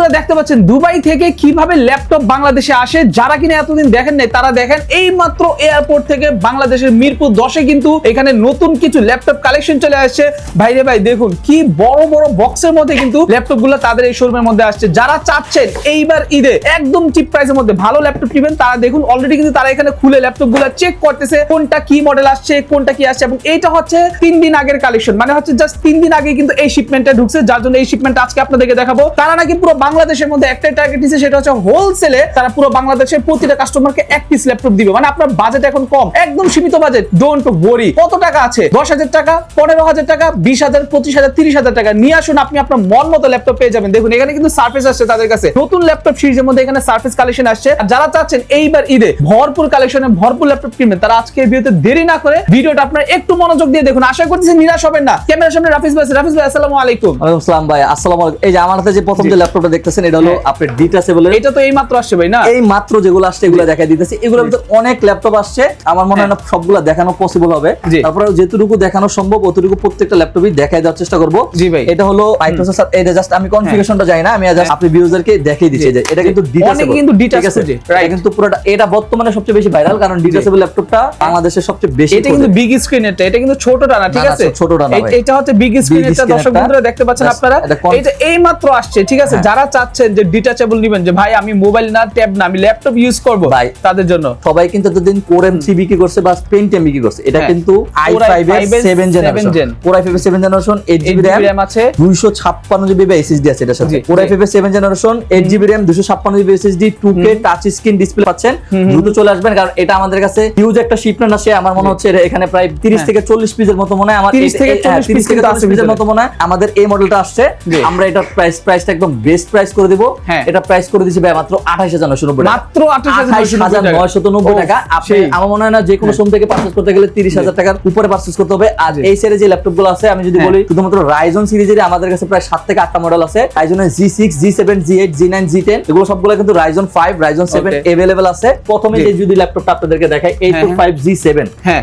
আপনারা দেখতে পাচ্ছেন দুবাই থেকে কিভাবে ল্যাপটপ বাংলাদেশে আসে। যারা কিনা এতদিন দেখেন নাই তারা দেখেন, এই মাত্র এয়ারপোর্ট থেকে বাংলাদেশের মিরপুর 10-এ কিন্তু এখানে নতুন কিছু ল্যাপটপ কালেকশন চলে আসছে। ভাইরে ভাই দেখুন কি বড় বড় বক্সের মধ্যে কিন্তু ল্যাপটপ গুলো তাদের এই শোরুমের মধ্যে আসছে। যারা চাচ্ছেন এইবার ঈদে একদম চিপ প্রাইসের মধ্যে ভালো ল্যাপটপ নেবেন, তারা দেখুন অলরেডি কিন্তু তারা এখানে খুলে ল্যাপটপ গুলো চেক করতেছে কোনটা কি মডেল আসছে, কোনটা কি আসছে। এবং এইটা হচ্ছে 3 দিন আগের কালেকশন, মানে হচ্ছে জাস্ট 3 দিন আগে কিন্তু এই শিপমেন্টটা ঢুকছে, যার জন্য এই শিপমেন্ট আজকে আপনাদেরকে দেখাবো। তারা নাকি পুরো বাংলাদেশের মধ্যে একটাই টার্গেট দিয়েছে, সেটা হচ্ছে হোলসেলে তারা পুরো বাংলাদেশের প্রতিটা কাস্টমারকে এক পিস ল্যাপটপ দিবে। মানে আপনার বাজেট এখন কম, একদম সীমিত বাজেট, ডোন্ট ওয়ারি। কত টাকা আছে? 10,000 টাকা, 15,000 টাকা, 20,000, 25,000, 30,000 টাকা নিয়ে আসুন, আপনি আপনার মন মতো ল্যাপটপ পেয়ে যাবেন। দেখুন এখানে কিন্তু সারফেস আসছে তাদের কাছে, নতুন ল্যাপটপ সিরিজের মধ্যে এখানে সারফেস কালেকশন আসছে। আর যারা চাচ্ছেন এইবার ঈদে ভরপুর কালেকশনে ভরপুর ল্যাপটপ কিনবেন, তারা আজকে ভিডিওতে দেরি না করে ভিডিওটা আপনারা একটু মনোযোগ দিয়ে দেখুন। আশা করতেছি নিরাশ হবেন না। ক্যামেরার সামনে রাফিজ ভাই। রাফিজ ভাই আসসালামু আলাইকুম। ওয়ালাইকুম আসসালাম ভাই। আসসালামু আলাইকুম। এই যে আমার হাতে যে প্রথম যে ল্যাপটপটা দেখতেছেন, এটা হলো আপনার ডিটাচেবল। এটা তো এই মাত্র আসছে ভাই না? এই মাত্র যেগুলো আসছে এগুলো দেখাই দিতেছি। এগুলোর ভিতর অনেক ল্যাপটপ আসছে, আমার মনে হয় না সবগুলো দেখানো পসিবল হবে। তারপরে যেটুকু দেখানো সম্ভব অতটুকু প্রত্যেকটা ল্যাপটপই দেখাই দেওয়ার চেষ্টা করব। জি ভাই। এটা হলো মাইক্রোসফট। এটা জাস্ট আমি কনফিগারেশনটা জানি না, আমি জাস্ট আপনি ভিউয়ারদেরকে দেখিয়ে দিচ্ছি যে এটা কিন্তু ডিটাচেবল। কিন্তু ডিটাচেবল, এটা কিন্তু পুরোটা, এটা বর্তমানে সবচেয়ে বেশি ভাইরাল, কারণ ডিটাচেবল ল্যাপটপটা বাংলাদেশের সবচেয়ে বেশি। এটা কিন্তু বিগ স্ক্রিন, এটা কিন্তু ছোটটা না, ঠিক আছে? ছোটটা না ভাই, এটা হচ্ছে বিগ স্ক্রিন। এটা দর্শক বন্ধুরা দেখতে পাচ্ছেন আপনারা, এটা এই মাত্র আসছে, ঠিক আছে? যারা চাচ্ছেন যে ডিটাচেবল নেবেন, যে ভাই আমি মোবাইল না ট্যাব না আমি ল্যাপটপ ইউজ করব, ভাই তাদের জন্য সবাই কিন্তু এতদিন কোর M3 বিক্রি করছে বা পেন্টিয়াম বিক্রি করছে। এটা কিন্তু i5 এর 7 জেনারেশন, কোর i5 এর 7 জেনারেশন, 8GB RAM আছে, 256GB SSD আছে এটার সাথে। কোর i5 এর 7 generation, 8GB RAM, 256GB SSD, 2K touch screen display পাচ্ছেন। দ্রুত চলে আসবেন, কারণ এটা আমাদের কাছে হিউজ একটা শিপমেন্ট আসে। আমার মনে হচ্ছে এখানে প্রায় 30 থেকে 40 পিসের মতো মনে হয়, আমার 30 থেকে 40 পিসের মতো মনে হয় আমাদের এই মডেলটা আসছে। আমরা এটা প্রাইসটা একদম বেস্ট প্রাইস করে দেব। এটা প্রাইস করে দিয়েছি ভাই মাত্র 28,990 টাকা, মাত্র 28,990 টাকা। আপনি আমার মনে হয় না যে কোনো শোরুম থেকে পারচেজ করতে গেলে 30,000 টাকার উপরে পারচেজ করতে হবে। আর এই সিরিজে যে ল্যাপটপ গুলো আছে, আমি যদি বলি শুধুমাত্র রাইজন সিরিজের আমাদের কাছে প্রায় 7 থেকে 8টা মডেল আছে। Ryzen G6, G7, G8, G9, G10, এগুলো সবগুলো কিন্তু রাইজন 5, রাইজন 7 अवेलेबल আছে। প্রথমে যে যদি ল্যাপটপটা আপনাদেরকে দেখাই 845G7,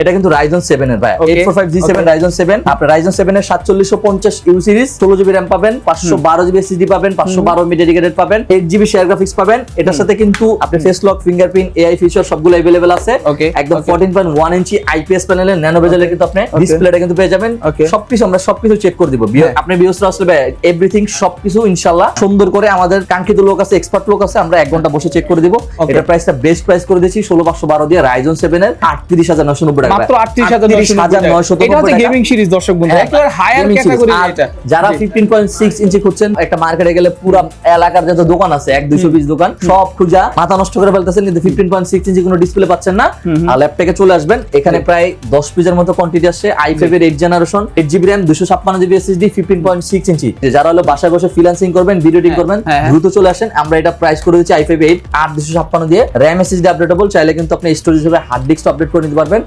এটা কিন্তু রাইজন 7 এর ভাই। 845G7 রাইজন 7, আপনি রাইজন 7 এর 4750 ইউ সিরিজ, 16GB RAM পাবেন, 512GB SSD পাবেন, 512 MB ডেডিকেটেড পাবেন, 8GB শেয়ার গ্রাফিক্স পাবেন। এটার সাথে কিন্তু আপনি face lock, fingerprint, AI feature সবগুলো अवेलेबल আছে। একদম 14.1 ইঞ্চি IPS প্যানেলের ন্যানো বেজেলের কিন্তু আপনি ডিসপ্লেটা কিন্তু পেয়ে যাবেন। সবকিছু আমরা সবকিছু চেক করে দিব। আপনি ভিউয়ার্সরা আসলে ভাই এভরিথিং সবকিছু ইনশাআল্লাহ সুন্দর করে আমাদের কাঙ্ক্ষিত লোক আছে, এক্সপার্ট লোক আছে, আমরা 1 ঘন্টা বসে চেক করে দিব। এটা প্রাইসটা বেস্ট প্রাইস করে দিয়েছি 16,512 দিয়ে রাইজন 7 এর 38,990 টাকা, মাত্র 38,990 টাকা। এটা হচ্ছে গেমিং সিরিজ দর্শক বন্ধু, একেবারে হায়ার ক্যাটাগরি। এটা যারা 15.6 ইঞ্চি খুঁজছেন, একটা মার্কেটে গেলে পুরো এলাকার যত দোকান আছে 1-200 পিস দোকান সব খুঁজা মাথা নষ্ট করে ফেলতেছেন, কিন্তু 15.6 ইঞ্চি কোনো ডিসপ্লে পাচ্ছেন না। আর ল্যাপটপে চলে আসবেন, এখানে প্রায় 10 পিসের মতো কোয়ান্টিটি আসছে। i5 এর 8 generation, 8GB RAM, 256GB SSD, 15.6 ইঞ্চি। যারা হলো বাসায় বসে ফ্রিল্যান্সিং করবেন, ভিডিও এডিটিং করবেন, দ্রুত চলে আসেন। আমরা এটা প্রাইস করে দিচ্ছি i5 8 256 দিয়ে, RAM SSD আপডেটেবল, চাইলে কিন্তু আপনি স্টোরেজ হিসেবে হার্ড ডিস্ক আপডেট করে নিতে পারবেন।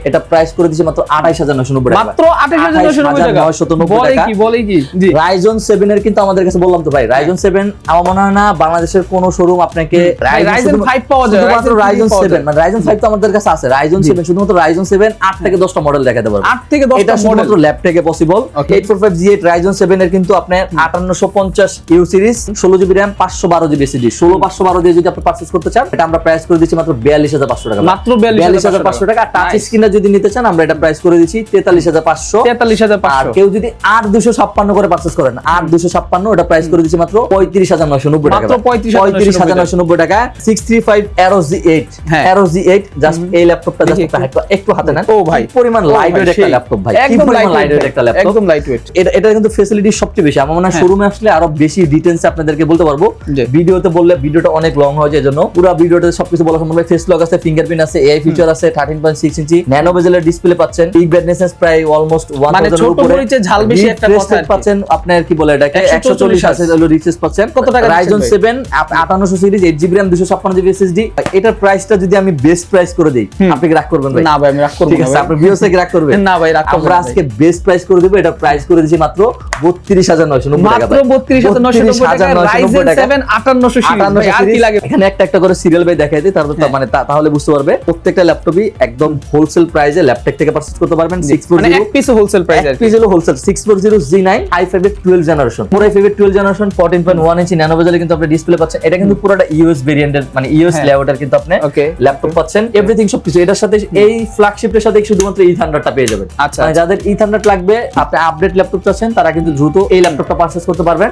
এটা প্রাইস করে দিচ্ছি মাত্র 28,990 টাকা, মাত্র 28,990 টাকা। 990 টাকা। বলে কি জি রাইজন 7 এর কিন্তু আমাদের কাছে বললাম তো ভাই, রাইজন 7 আমার মনে হয় না বাংলাদেশের কোন শোরুম আপনাকে রাইজন 5 পাওয়া যায়, শুধুমাত্র রাইজন 7, মানে রাইজন 5 তো আমাদের কাছে আছে। রাইজন 7 শুধুমাত্র রাইজন 7 8 থেকে 10টা মডেল দেখাতে পারবো, 8 থেকে 10টা এটা শুধুমাত্র ল্যাপটপে পসিবল। 845G8 রাইজন 7 এর কিন্তু আপনার 5850 you series, 16GB RAM, 512GB SSD, 16512 দিয়ে যদি আপনি পারচেজ করতে চান, এটা আমরা প্রাইস করে দিচ্ছি মাত্র 42,500 টাকা, মাত্র 42,500 টাকা। টাচ স্ক্রিনটা যদি নিতে চান, আমরা এটা প্রাইস করে দিচ্ছি 43,500। আর কেউ যদি 8256 করে পারচেজ করেন, 8256 এটা প্রাইস করে দিচ্ছি মাত্র 35,990 টাকা, মাত্র 35,990 টাকা। 635 Aero G8, Aero G8 just এই ল্যাপটপটা জাস্ট একটু হাতে নেন। ও ভাই পরিমাণ লাইটওয়েট একটা ল্যাপটপ ভাই, একদম লাইটওয়েট একটা ল্যাপটপ, একদম লাইটওয়েট। এটা কিন্তু ফ্যাসিলিটি সবচেয়ে বেশি। আমার মনে হয় শোরুমে আসলে আরো বেশি ডিটেইলস আপনাদেরকে বলতে পারবো। ভিডিওতে বললে ভিডিওটা অনেক লং হয়ে যায়, জন্য পুরো ভিডিওতে সবকিছু বলা সম্ভব। ফেস লক আছে, ফিঙ্গারপ্রিন্ট আছে, AI ফিচার আছে, 13.6 ইঞ্চি ন্যানো বেজেলের ডিসপ্লে পাচ্ছেন, বিগ ব্রাইটনেস প্রায় অলমোস্ট 1000 মানে ছোট মরিচে ঝাল বেশি একটা কথা পাচ্ছেন। আপনার কি বলে এটাকে 140 আছে হলো রিফ্রেশ পাচ্ছেন। কত টাকা? Ryzen 7 5800 series, 8GB RAM, 256GB SSD। এটার প্রাইসটা যদি আমি বেস্ট প্রাইস করে দেই, আপনি কি রাগ করবেন ভাই? না ভাই আমি রাগ করব না। ঠিক আছে, আপনি ভিউয়ার্স কি রাগ করবেন? না ভাই রাগ করব না। আমরা আজকে বেস্ট প্রাইস করে দেব। এটা প্রাইস করে দিয়েছি মাত্র 32,990 টাকা, মাত্র 32,990 টাকা। রাইজন 7 5800 সিরিজ, আর কি লাগে? এখানে একটা একটা করে সিরিয়াল বাই দেখাই দিই, তারপর মানে তাহলে বুঝতে পারবে। প্রত্যেকটা ল্যাপটপই একদম হোলসেল প্রাইসে ল্যাপটপ থেকে পারচেজ করতে পারবেন। 640 মানে এক পিস হোলসেল প্রাইস, এক পিস হলো হোলসেল। 640 G9 i5 এর 12 জেনারেশন, 4i5 এর 12 জেনারেশন, 14.1 1 ইঞ্চি ন্যানো বেজেলে কিন্তু আপনি ডিসপ্লে পাচ্ছেন। এটা কিন্তু পুরোটা ইউএস ভেরিয়েন্টের মানে ইউএস লেআউটের কিন্তু আপনি ল্যাপটপ পাচ্ছেন। এভরিথিং সবকিছু এটার সাথে এই ফ্ল্যাগশিপের সাথে শুধুমাত্র E100টা পেয়ে যাবেন। আচ্ছা, মানে যাদের E100 লাগবে, আপনি আপডেট ল্যাপটপ চাচ্ছেন, তারা কিন্তু দ্রুত এই ল্যাপটপটা পারচেজ করতে পারবেন।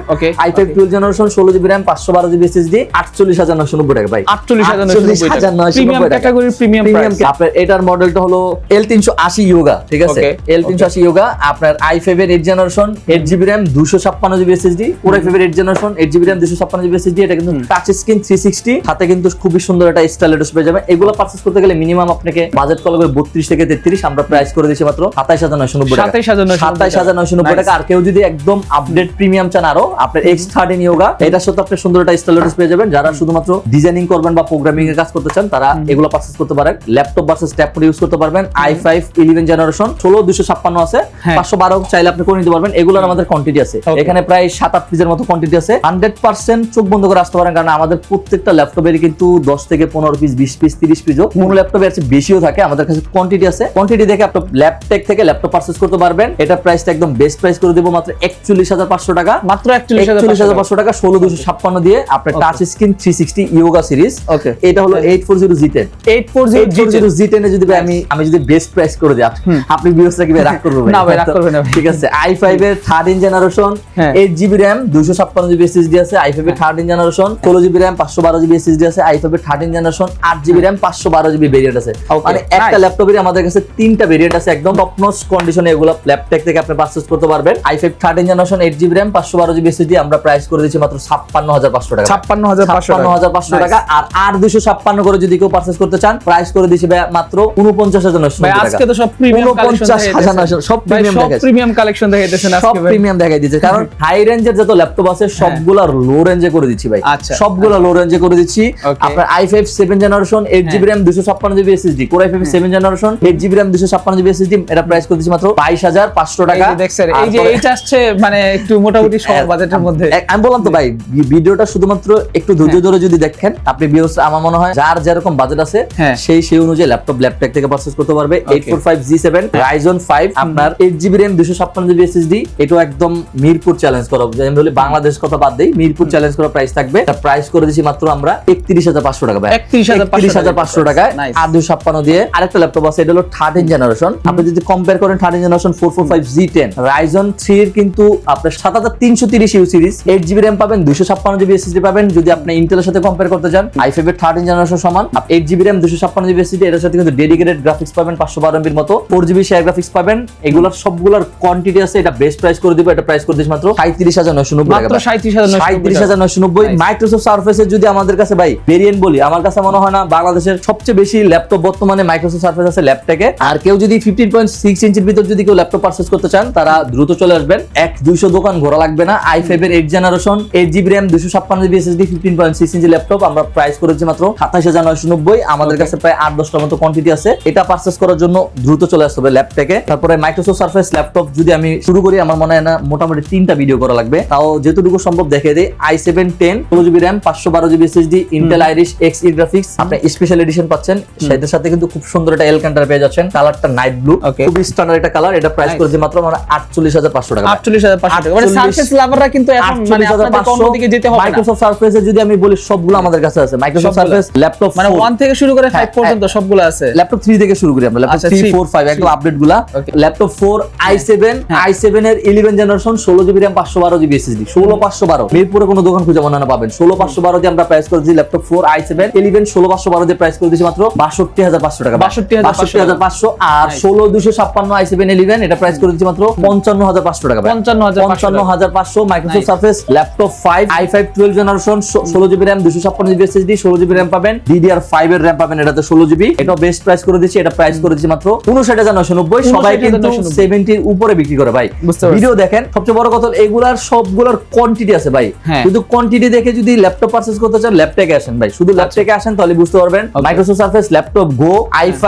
i5 12 generation 16GB RAM 512GB SSD 48990 টাকা ভাই। 48990 টাকা ক্যাটাগরির প্রিমিয়াম প্রাইস। আপনার এটার মডেলটা হলো L380 ইয়োগা, ঠিক আছে? L380 ইয়োগা আপনার i5 এর 8 generation 8GB RAM 256GB SSD, Core i5 এর 8 generation 8GB RAM 256GB SSD। এটা কিন্তু টাচ স্ক্রিন 360, সাথে কিন্তু খুবই সুন্দর একটা স্টাইলিশ পেয়ে যাবেন। এগুলো পারচেজ করতে গেলে মিনিমাম আপনাকে বাজেট কল করে 32 থেকে 33, আমরা প্রাইস করে দিয়েছি মাত্র 27990 টাকা। 27990 টাকা। আর কেউ যদি একদম আপডেট প্রিমিয়াম চান আরো, আপনার X13 ইয়োগা, এটার সাথে আপনি সুন্দর একটা স্টাইলিশ পেয়ে যাবেন। যারা শুধুমাত্র ডিজাইনিং করবেন বা প্রোগ্রামিং এর কাজ করতে চান, তারা এগুলো পারচেজ করতে পারেন। ল্যাপটপ ভার্সেস ট্যাবলেট ইউজ করতে পারবেন। i5 11 জেনারেশন 16256 আছে, 512 চাইলে আপনি করে নিতে পারবেন। এগুলোর আমাদের কোয়ান্টিটি আছে, এখানে প্রায় 7-8 পিসের মতো কোয়ান্টিটি আছে। 100% চোখ বন্ধ করে আসতে পারেন, কারণ আমাদের প্রত্যেকটা ল্যাপটপের কিন্তু 10 থেকে 15 পিস, 20 পিস, 30 পিসও, কোন ল্যাপটপে আছে বেশিও থাকে। আমাদের কাছে কোয়ান্টিটি আছে, কোয়ান্টিটি দেখে আপনি ল্যাপটপ থেকে ল্যাপটপ পারচেজ করতে পারবেন। এটা প্রাইসটা একদম বেস্ট প্রাইস করে দেব, মাত্র 41500 টাকা। মাত্র 41500 টাকা 16256 দিয়ে আপনার টাচ স্ক্রিন 360 ইয়োগা সিরিজ। এটা হলো 840G10। 840G10 এ যদি আমি যদি বেস্ট প্রাইস করে দিই, আপনি ভিউয়ার্সরা কি রাগ করবেন? না ভাই, রাগ করবেন না। ঠিক আছে, i5 এর 13 generation 8GB RAM 256GB SSD আছে, i5 এর 13 generation 16GB RAM 512GB SSD আছে, i5 এর 13 generation 8GB RAM 512GB variant আছে। মানে একটা ল্যাপটপের আমাদের কাছে 3টা ভেরিয়েন্ট আছে, একদম টপ নচ কন্ডিশনে। এগুলো ল্যাপটপ থেকে আপনি পারচেজ করতে পারবেন। i5 13 generation 8GB RAM 512GB SSD আমরা প্রাইস করে দিচ্ছি মাত্র 56500 টাকা। 56500 টাকা। আর 256 করে যদি কেউ পারচেজ করতে চান, প্রাইস করে দিচ্ছি মাত্র 49900 টাকা। আজকে তো সব প্রিমিয়াম কালেকশন, সব প্রিমিয়াম কালেকশন দেখাইতেছেন আজকে, সব প্রিমিয়াম দেখাই দিচ্ছে। কারণ হাই রেঞ্জের যত ল্যাপটপ আছে সবগুলা লো রেঞ্জে করে দিচ্ছি ভাই। সবগুলা লো রেঞ্জে করে দিচ্ছি। আপনার i5 7 generation 8GB RAM 256GB SSD, Core i5 7 generation 8GB RAM 256GB SSD, এটা প্রাইস করে দিচ্ছি মাত্র 22500 টাকা। দেখছেন, এই যে এইটা আসছে মানে একটু মোটামুটি সব বাজেটের মধ্যে। আমি বললাম তো ভাই, ভিডিওটা শুধুমাত্র একটু ধৈর্য ধরে যদি দেখেন, আপনি ভিউয়ার্স, আমার মনে হয় যার যেরকম বাজেট আছে সেই অনুযায়ী ল্যাপটপ থেকে পারচেজ করতে পারবে। 845G7 Ryzen 5 আপনার 8GB RAM 256GB SSD, এটাও একদম মিরপুর চ্যালেঞ্জ করা, আমি বলি বাংলাদেশ কথা বাদ দেই, মিরপুর চ্যালেঞ্জ করা প্রাইস থাকবে। এটা প্রাইস করে দিছি মাত্র আমরা 31500 টাকা ভাই। 31500 টাকায় 856 দিয়ে আরেকটা ল্যাপটপ আছে, এটা হলো 13 জেনারেশন। আপনি যদি কম্পেয়ার করেন 13 জেনারেশন 445G10 Ryzen 3 এর কিন্তু আপনার 7330U সিরিজ 8GB RAM পাবেন, 256GB SSD পাবেন। যদি আপনি ইন্টেলের সাথে কম্পেয়ার করতে চান, i5 এর 13 জেনারেশন সমান 8GB RAM 256GB SSD, এর সাথে কিন্তু ডেডিকেটেড গ্রাফিক্স পাবেন 512 MB মতো, 4GB শেয়ার গ্রাফিক্স পাবেন। এগুলোর সবগুলোর কোয়ান্টিটি আছে, এটা বেস্ট প্রাইস করে দিব। এটা প্রাইস করে দিচ্ছি মাত্র 37990 টাকা। মাত্র 37990। মাইক্রোসফট সারফেসের যদি আমাদের কাছে ভাই ভেরিয়েন্ট বলি, আমার কাছে মনে হয় না বাংলাদেশের সবচেয়ে বেশি ল্যাপটপ বর্তমানে মাইক্রোসফট সারফেস আছে ল্যাপটপে। আর কেউ যদি 15.6 ইঞ্চির ভিতর যদি কেউ ল্যাপটপ পারচেজ করতে চান, তারা দ্রুত চলে আসবেন। 1-200 দোকান ঘোরা লাগবে না। i5 এর 8 generation 8GB RAM 256GB SSD 15.6 ইঞ্চি ল্যাপটপ আমরা প্রাইস করেছি মাত্র 27990। আমাদের কাছে প্রায় 8-10টার মতো কোয়ান্টিটি আছে। এটা পারচেজ করার জন্য দ্রুত চলে আসতে হবে ল্যাপটপে। তারপরে মাইক্রোসফট সারফেস ল্যাপটপ যদি আমি শুরু করি, আমার মনে হয় না মোটামুটি 3টা ভিডিও করা লাগবে, তাও যেটুকু সম্ভব দেখে দেই। i7 10 16GB RAM 512GB SSD Intel Iris Xe graphics, আপনি স্পেশাল এডিশন পাচ্ছেন। সেটার সাথে কিন্তু খুব সুন্দর একটা এলকান্টার পেয়ে যাচ্ছেন, কালারটা নাইট ব্লু, খুব স্ট্যান্ডার্ড একটা কালার। এটা প্রাইস করেছি মাত্র আমরা 48500 টাকা। 48500 টাকা। মানে সারফেস লাভাররা কিন্তু এখন মানে আপনাদের অন্যদিকে যেতে হবে না। মাইক্রোসফট সারফেসে যদি আমি বলি, সবগুলো আমাদের কাছে আছে। মাইক্রোসফট সারফেস ল্যাপটপ মানে 1 থেকে শুরু করে 5 পর্যন্ত সবগুলো আছে। ল্যাপটপ 3 থেকে শুরু করি আমরা, ল্যাপটপ 3 4 5 একদম আপডেটগুলো। ল্যাপটপ 4 i7 এর 11 generation 16GB RAM 512GB SSD 16512। মিরপুরে কোনো দোকান খুঁজে মনে না পাবেন। 16512 দিয়ে আমরা প্রাইস করেছি ল্যাপটপ 4 i7 11 16512 দিয়ে প্রাইস করে দিয়েছি মাত্র 62500 টাকা। 62500। আর 16256 i7 11 এটা প্রাইস করে দিয়েছি মাত্র 55500 টাকা। 55500। Microsoft surface laptop 5 i5 12 generation 16GB RAM 256GB SSD 16GB RAM পাবেন, DDR5 এর RAM পাবেন এটাতে 16GB। এটা বেস্ট প্রাইস করে দিয়েছি। এটা প্রাইস করে দিয়েছি মাত্র 59990। সবাই কিন্তু 70 এর উপরে বিক্রি করে ভাই। ভিডিও দেখেন, সবচেয়ে বড় কথা এগুলার সবগুলোর কোয়ান্টিটি আছে ভাই। কিন্তু কোয়ান্টিটি দেখে যদি ল্যাপটপ পারচেজ করতে চান, ল্যাপটপে আসেন ভাই, শুধু ল্যাপটপে আসেন তাহলে বুঝতে পারবেন। মাইক্রোসফট সারফেস ল্যাপটপ গো i5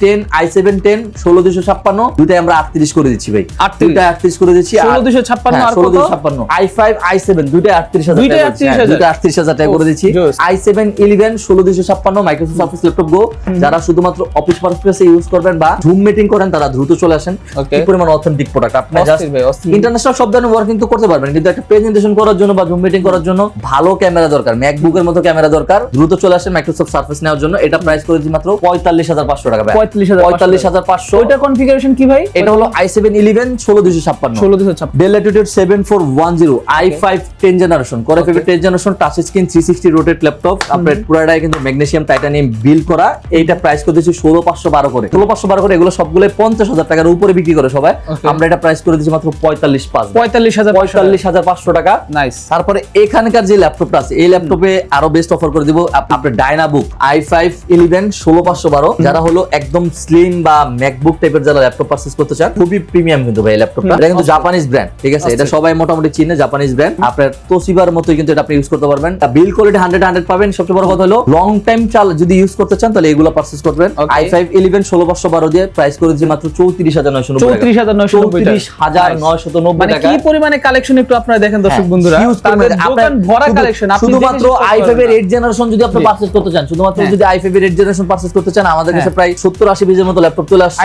10 i7 10 16256 দুটাই আমরা 38 করে দিচ্ছি ভাই। দুটাই 38 করে দিচ্ছি। 16256 আর কত? 16256 i5 i7 দুটাই 38000 টাকা করে দিচ্ছি। i7 11 16256 মাইক্রোসফট সারফেস ল্যাপটপ গো। যারা শুধুমাত্র অফিস পারপাসে ইউজ করবেন বা জুম মিটিং করেন, তারা দ্রুত চলে আসেন। কি পরিমাণ অথেন্টিক প্রোডাক্ট, আপনি জাস্ট ইন্টারন্যাশনাল সব ধরনের ওয়ার্কিং তো করতে পারবেন, কিন্তু একটা প্রেজেন্টেশন করার জন্য বা জুম মিটিং করার জন্য ভালো ক্যামেরা দরকার, ম্যাকবুকের মতো ক্যামেরা দরকার, দ্রুত চলে আসেন মাইক্রোসফট সার্ফেস নেওয়ার জন্য। এটা প্রাইস করেছি মাত্র 45,500 টাকা ভাই। 45,500। ওইটা কনফিগারেশন কি ভাই? এটা হলো i7 11 16256 Dell Latitude 7410 i5 10 generation Core i5 10 generation touch screen 360 rotate laptop. আপনার পুরোটাই কিন্তু ম্যাগনেসিয়াম টাইটানিয়াম বিল্ড করা। এইটা প্রাইস করে দিয়েছি 16512 করে। 16512 করে এগুলো সবগুলো 50,000 টাকার উপরে বিক্রি করে সবাই। আমরা এটা প্রাইস করে দিয়েছি মাত্র 45,500 টাকা। নাইস। তারপরে এখানকার যে ল্যাপটপটা আছে এই ল্যাপটপে আরো বেস্ট অফার করে দিব আপনার ডায়নাবুক i5 11 16512 যারা হলো একদম স্লিম বা ম্যাকবুক টাইপের যারা ল্যাপটপ পারচেজ করতে চান, খুবই প্রিমিয়াম কিন্তু ভাই ল্যাপটপটা। এটা কিন্তু জাপানিজ ব্র্যান্ড, ঠিক আছে? এটা সবাই মোটামুটি চিনে, জাপানিজ ব্র্যান্ড। আপনার তোশিবার মতোই কিন্তু এটা আপনি ইউজ করতে পারবেন। বিল কোয়ালিটি 100 পাবেন। সবচেয়ে বড় কথা হলো লং টাইম যদি ইউজ করতে চান তাহলে এগুলো পারচেজ করবেন। i5 11 16512 দিয়ে প্রাইস করে দিয়েছি মাত্র 34,990 টাকা। 34,990 মানে টাকা। কি পরিমাণে কালেকশন একটু আপনারা দেখেন দর্শক বন্ধুরা, তাদের দোকান ভরা কালেকশন। আপনি শুধুমাত্র i5 এর 8 জেনারেশন যদি আপনি পারচেজ করতে চান, শুধুমাত্র যদি i5 এর 8 জেনারেশন পারচেজ করতে চান, আমাদের কাছে প্রায় 70-80 পিসের মতো ল্যাপটপ চলে আসছে।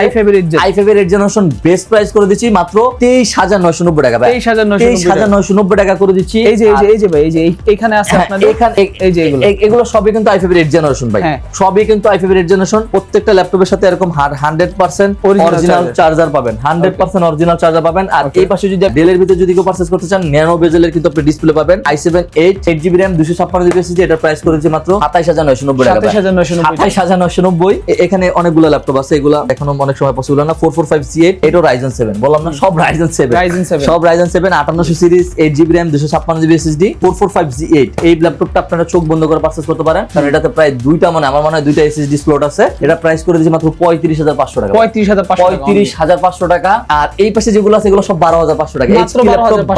i5 এর 8 জেনারেশন বেস্ট প্রাইস করে দিচ্ছি মাত্র 23,990 টাকা ভাই। 23,990 টাকা করে দিচ্ছি। এই যে ভাই, এই যে এইখানে আছে আপনাদের, এই যে এগুলো সবই কিন্তু i5 এর 8 জেনারেশন ভাই। সবই কিন্তু i5 এর 8 জেনারেশন। প্রত্যেকটা ল্যাপটপের সাথে এরকম 100% অরিজিনাল চার্জার পাবেন, 100% অরিজিনাল চার্জার পাবেন। আর এই পাশে যদি ডেলের ভিতরে যদি কেউ পারচেজ করতে চান, ন্যানো বেজেলের কিন্তু আপনি ডিসপ্লে পাবেন। i7 8GB RAM 256GB SSD, এটা প্রাইস করেছে মাত্র 27,990 টাকা। 27,990। এখানে অনেকগুলো ল্যাপটপ আছে, এগুলো এখনো অনেক সময় পসিবল না। 4455C8 এটাও Ryzen 7, বললাম না সব Ryzen 7, সব Ryzen 7 5800 series 8GB RAM 256GB SSD 4455C8। এই ল্যাপটপটা আপনারা চোখ বন্ধ করে পারচেজ করতে পারেন, কারণ এটাতে প্রায় দুইটা আমার মনে হয় দুইটা SSD স্লট আছে। এটা প্রাইস করে দিয়েছি মাত্র 35,500 টাকা। 35,500 টাকা। আর এই পাশে যেগুলো আছে এগুলো সব 12,500 টাকা। মাত্র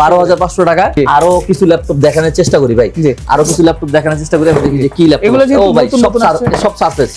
12,500 টাকা। আরো কিছু ল্যাপটপ দেখানোর চেষ্টা করি ভাই, আরো কিছু ল্যাপটপ দেখানোর চেষ্টা করি। আমি দেখি যে কি ল্যাপটপ এগুলো যে ও ভাই নতুন সব সারফেস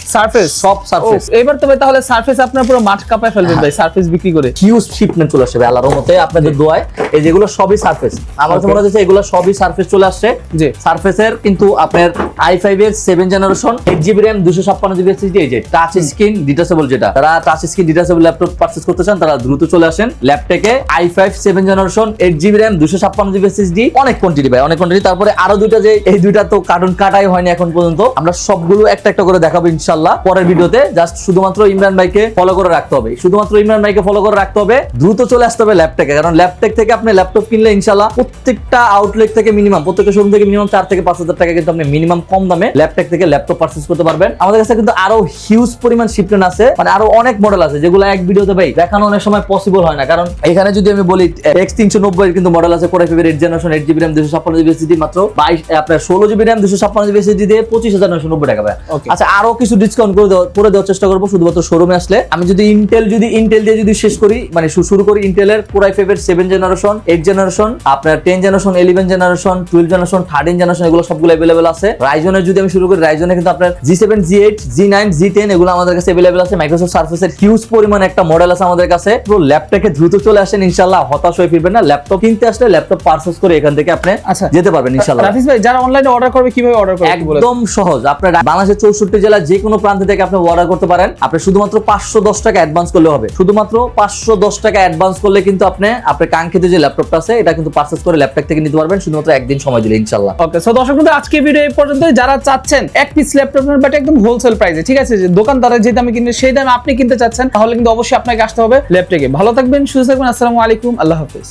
সব সারফেস। এবার তো ভাই তাহলে সারফেস আপনারা পুরো মাঠ কাঁপায় ফেলবেন ভাই সারফেস বিক্রি করে। হিউজ শিপমেন্ট চলে আসছে ভাই আল্লাহর রহমতে, আপনাদের দোয়ায়। এই যেগুলো সবই সারফেস, আমার তো মনে হচ্ছে এগুলো সবই সারফেস চলে আসছে। জি, সারফেসের কিন্তু আপনার i5 এর 7 generation 8GB RAM 256GB SSD, এই যে টাচ স্ক্রিন ডিটাচেবল, যেটা তারা touch screen detachable laptop purchase করতে চান তারা দ্রুত চলে আসেন ল্যাপটপে। i5 7 generation 8GB RAM 256GB SSD, অনেক কোয়ান্টিটি ভাই, অনেক কোয়ান্টিটি। তারপরে আরো দুইটা, যে এই দুইটা তো কার্টুন কাটাই হয়নি এখন পর্যন্ত, আমরা সবগুলো একটা একটা করে দেখাবো ইনশাআল্লাহ পরের ভিডিওতে। জাস্ট শুধুমাত্র ইমরান ভাইকে ফলো করে রাখতে হবে, শুধুমাত্র ইমরান ভাইকে ফলো করে রাখতে হবে, দ্রুত চলে আসতে হবে ল্যাপটপে। কারণ ল্যাপটপ থেকে আপনি ল্যাপটপ কিনলে ইনশাআল্লাহ প্রত্যেকটা আউটলেট থেকে মিনিমাম, প্রত্যেকটা শোরুম থেকে মিনিমাম 4 থেকে 5,000 টাকা কিন্তু আপনি মিনিমাম কম দামে ল্যাপটপ থেকে ল্যাপটপ পারচেজ করতে পারবেন। আমাদের কাছে কিন্তু আরো হিউজ পরিমাণ শিপমেন্ট আছে, মানে আরো অনেক মডেল আছে যেগুলো এক ভিডিওতে ভাই দেখানো অনেক সময় পসিবল হয় না। কারণ এখানে যদি আমি বলি X390 এর কিন্তু মডেল আছে Core i5 এর 8 generation 8GB RAM 256GB SSD মাত্র 16GB RAM 256GB SSD দিয়ে 25,990 টাকা ভাই। আচ্ছা, আরো কিছু ডিসকাউন্ট করে দেওয়ার চেষ্টা করব শুধুমাত্র শোরুমে আসলে। আমি যদি ইন্টেল দিয়ে যদি শেষ করি, মানে শুরু করি ইন্টেলের Core i5 এর 7 জেনারেশন 8 জেনারেশন আপনার 10 জেনারেশন 11 জেনারেশন 12 জেনারেশন 13 জেনারেশন এগুলো সবগুলো अवेलेबल আছে। রাইজনের যদি আমি শুরু করি, রাইজনে কিন্তু আপনার G7 G8 G9 G10 এগুলো আমাদের কাছে अवेलेबल আছে। মাইক্রোসফট সার্ফেসের হিউজ পরিমাণ একটা মডেল আছে আমাদের কাছে। পুরো ল্যাপটপে দ্রুত চলে আসেন ইনশাআল্লাহ, হতাশ হয়ে ফিরবেন না। ল্যাপটপ কিনতে আসলে ল্যাপটপ পারচেজ করে এখান থেকে আপনি যেতে পারবেন ইনশাআল্লাহ। রাফিজ ভাই, যারা অনলাইনে অর্ডার করবে কিভাবে অর্ডার করবে একদম সহজ। আপনার বাংলাদেশের 64 জেলা যে কোনো প্রান্ত থেকে আপনি অর্ডার করতে পারেন। আপনি শুধুমাত্র 510 টাকা অ্যাডভান্স করলে হবে। শুধুমাত্র 510 টাকা অ্যাডভান্স করলে কিন্তু আপনি আপনার কাঙ্ক্ষিত যে ল্যাপটপটা আছে এটা কিন্তু পারচেজ করে ল্যাপটপ থেকে নিতে পারবেন, শুধুমাত্র একদিন সময় দিলে ইনশাআল্লাহ। ওকে, সো দর্শক বন্ধু আজকে ভিডিও এই পর্যন্ত। যারা চাচ্ছেন এক পিস ল্যাপটপ নেবেন বাট একদম হোলসেল প্রাইসে, ঠিক আছে, যে দোকানদারের যে দামে কিনে সেই দামে আপনি কিনতে চাচ্ছেন, তাহলে কিন্তু অবশ্যই আপনাকে আসতে হবে ল্যাপটপে। ভালো থাকবেন, সুস্থ থাকবেন। আসসালামু আলাইকুম, আল্লাহ হাফেজ।